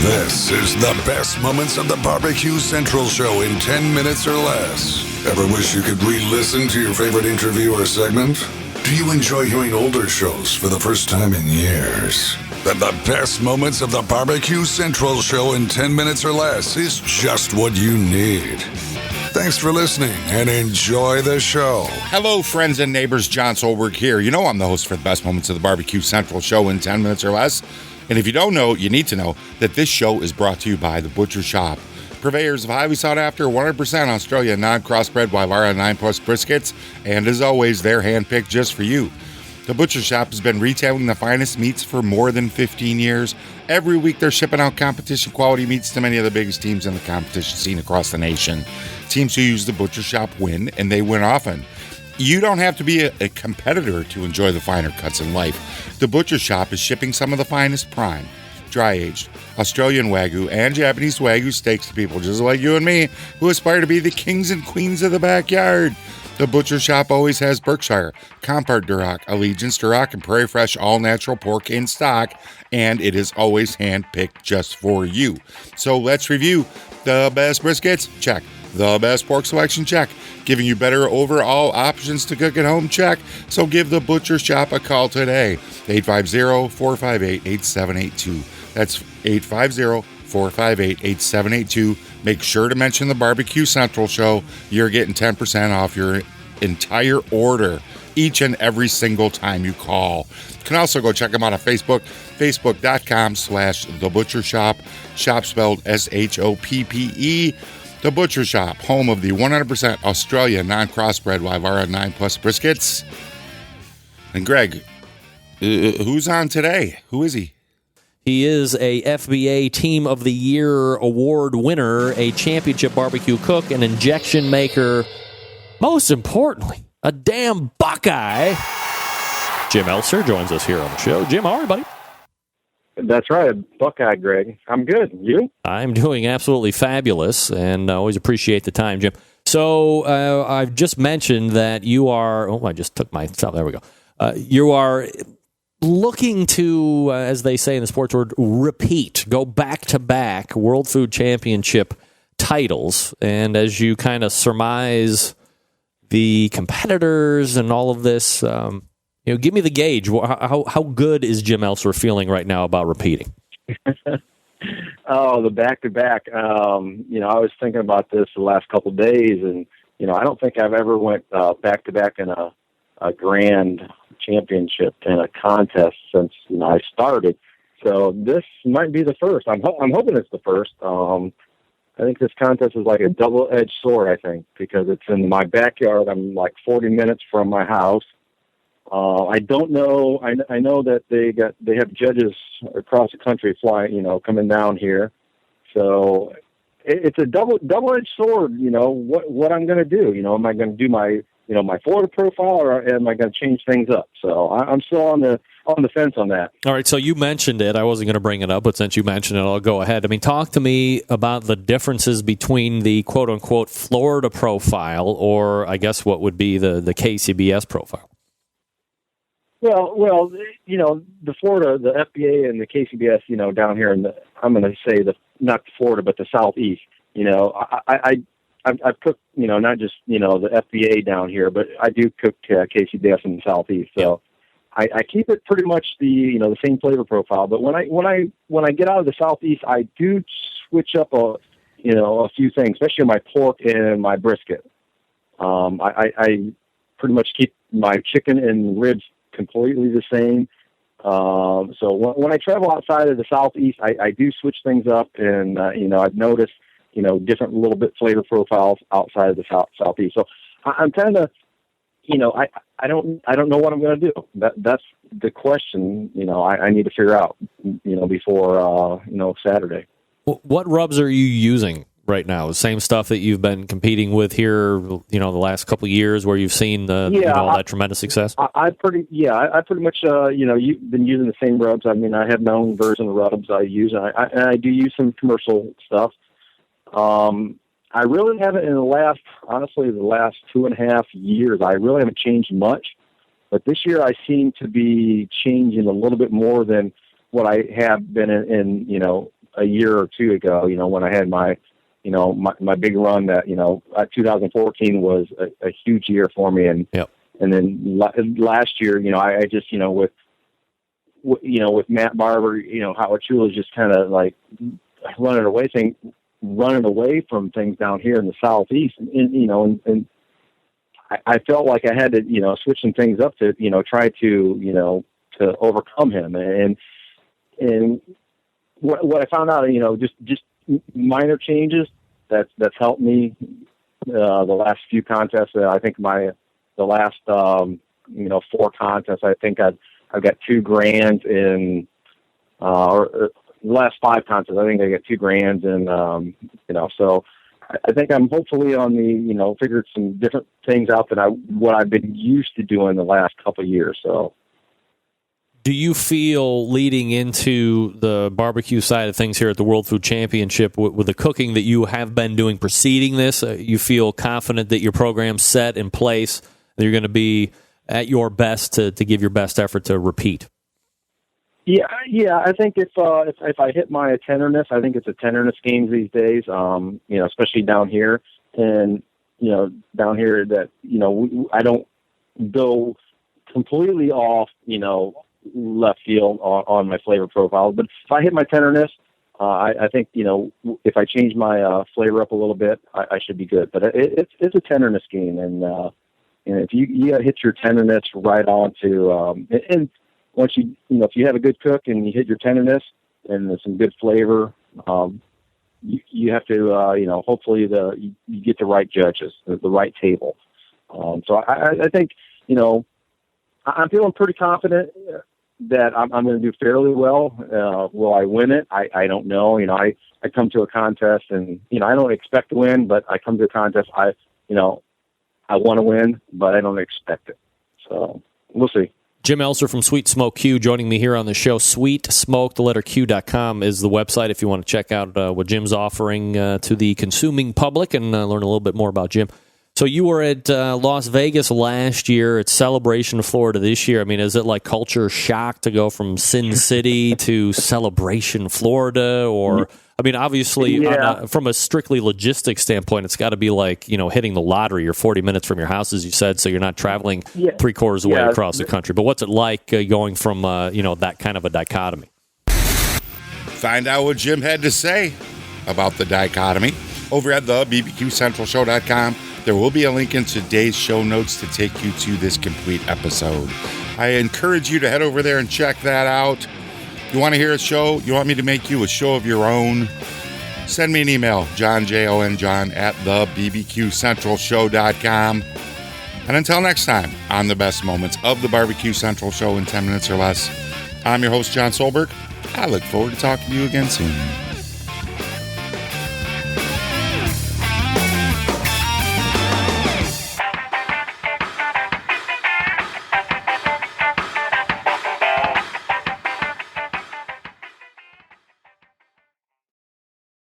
This is the best moments of the BBQ Central Show in 10 minutes or less. Ever wish you could re-listen to your favorite interview or segment? Do you enjoy hearing older shows for the first time in years? Then the best moments of the BBQ Central Show in 10 minutes or less is just what you need. Thanks for listening and enjoy the show. Hello, friends and neighbors. John Solberg here. You know I'm the host for the best moments of the BBQ Central Show in 10 minutes or less. And if you don't know, you need to know that this show is brought to you by The Butcher Shop. Purveyors of highly sought after 100% Australian non-crossbred Wyvara 9 Plus briskets. And as always, they're handpicked just for you. The Butcher Shop has been retailing the finest meats for more than 15 years. Every week they're shipping out competition quality meats to many of the biggest teams in the competition scene across the nation. Teams who use The Butcher Shop win, and they win often. You don't have to be a competitor to enjoy the finer cuts in life. The Butcher Shop is shipping some of the finest prime, dry-aged, Australian Wagyu, and Japanese Wagyu steaks to people just like you and me who aspire to be the kings and queens of the backyard. The Butcher Shop always has Berkshire, Compart Duroc, Allegiance Duroc, and Prairie Fresh all-natural pork in stock, and it is always hand-picked just for you. So let's review the best briskets. Check. The best pork selection, check. Giving you better overall options to cook at home, check. So give the Butcher Shop a call today. 850-458-8782. That's 850-458-8782. Make sure to mention the BBQ Central Show. You're getting 10% off your entire order each and every single time you call. You can also go check them out on Facebook, facebook.com/The Butcher Shop. Shop spelled SHOPPE. The Butcher Shop, home of the 100% Australian non-crossbred Wyvara 9 Plus briskets. And Greg, who's on today? Who is he? He is a FBA Team of the Year award winner, a championship barbecue cook, an injection maker, most importantly, a damn Buckeye. Jim Elser joins us here on the show. Jim, how are you, buddy? That's right, Buckeye, Greg. I'm good. You? I'm doing absolutely fabulous, and I always appreciate the time, Jim. So I've just mentioned that you are... Oh, I just took my... There we go. You are looking to, as they say in the sports world, repeat, go back-to-back World Food Championship titles. And as you kind of surmise the competitors and all of this... give me the gauge. How good is Jim Elser feeling right now about repeating? The back-to-back. I was thinking about this the last couple of days, and, I don't think I've ever went back-to-back in a grand championship in a contest since, I started. So this might be the first. I'm hoping it's the first. I think this contest is like a double-edged sword, I think, because it's in my backyard. I'm like 40 minutes from my house. I don't know. I know that they have judges across the country flying, coming down here. So it's a double-edged sword. What I'm going to do. Am I going to do my Florida profile, or am I going to change things up? So I'm still on the fence on that. All right. So you mentioned it. I wasn't going to bring it up, but since you mentioned it, I'll go ahead. I mean, talk to me about the differences between the quote-unquote Florida profile, or I guess what would be the KCBS profile. Well, the Florida, the FBA and the KCBS, down here I'm going to say not Florida, but the Southeast. I've cooked, not just, the FBA down here, but I do cook KCBS in the Southeast. So I keep it pretty much the same flavor profile. But when I get out of the Southeast, I do switch up a few things, especially my pork and my brisket. I pretty much keep my chicken and ribs completely the same. So when I travel outside of the Southeast, I do switch things up, and I've noticed different little bit flavor profiles outside of the Southeast. So I'm kind of I don't know what I'm going to do. That's the question. I need to figure out before Saturday. What rubs are you using right now? The same stuff that you've been competing with here, the last couple of years, where you've seen that tremendous success. I pretty much you've been using the same rubs. I mean, I have my own version of rubs I use, and I do use some commercial stuff. I really haven't in the last 2.5 years. I really haven't changed much, but this year I seem to be changing a little bit more than what I have been in a year or two ago, when I had my big run that, 2014 was a huge year for me. And, Yep. and then last year, I just, with Matt Barber, Howard Chula is just kind of like running away from things down here in the Southeast. And I felt like I had to, switch some things up to, try to, to overcome him. And what I found out, just minor changes that's helped me, the last few contests. I think the last, 4 contests, I think I've got 2 grands in, or the last 5 contests, I think I got 2 grands in, so I think I'm hopefully on the, figured some different things out than what I've been used to doing the last couple of years. So, do you feel leading into the barbecue side of things here at the World Food Championship with the cooking that you have been doing preceding this, you feel confident that your program's set in place, that you're going to be at your best to give your best effort to repeat? Yeah. I think if I hit my tenderness, I think it's a tenderness game these days. Especially down here, and down here that I don't go completely off left field on my flavor profile. But if I hit my tenderness, I think if I change my flavor up a little bit, I should be good. But it's a tenderness game, and if you hit your tenderness right on to and once if you have a good cook and you hit your tenderness and there's some good flavor, you have to, hopefully you get the right judges, the right table. So I think, I'm feeling pretty confident that I'm going to do fairly well. Will I win it? I don't know. I come to a contest and, I don't expect to win, but I come to a contest. I want to win, but I don't expect it. So we'll see. Jim Elser from Sweet Smoke Q joining me here on the show. SweetSmoke.com is the website if you want to check out what Jim's offering to the consuming public and learn a little bit more about Jim. So you were at Las Vegas last year. It's Celebration Florida this year. I mean, is it like culture shock to go from Sin City to Celebration Florida? Or, I mean, obviously, from a strictly logistics standpoint, it's got to be like, hitting the lottery. You're 40 minutes from your house, as you said, so you're not traveling 3/4 of the way across the country. But what's it like going from, that kind of a dichotomy? Find out what Jim had to say about the dichotomy over at the BBQCentralShow.com. There will be a link in today's show notes to take you to this complete episode. I encourage you to head over there and check that out. You want to hear a show? You want me to make you a show of your own? Send me an email, John at the BBQCentralShow.com. And until next time, on the best moments of the Barbecue Central Show in 10 minutes or less, I'm your host, John Solberg. I look forward to talking to you again soon.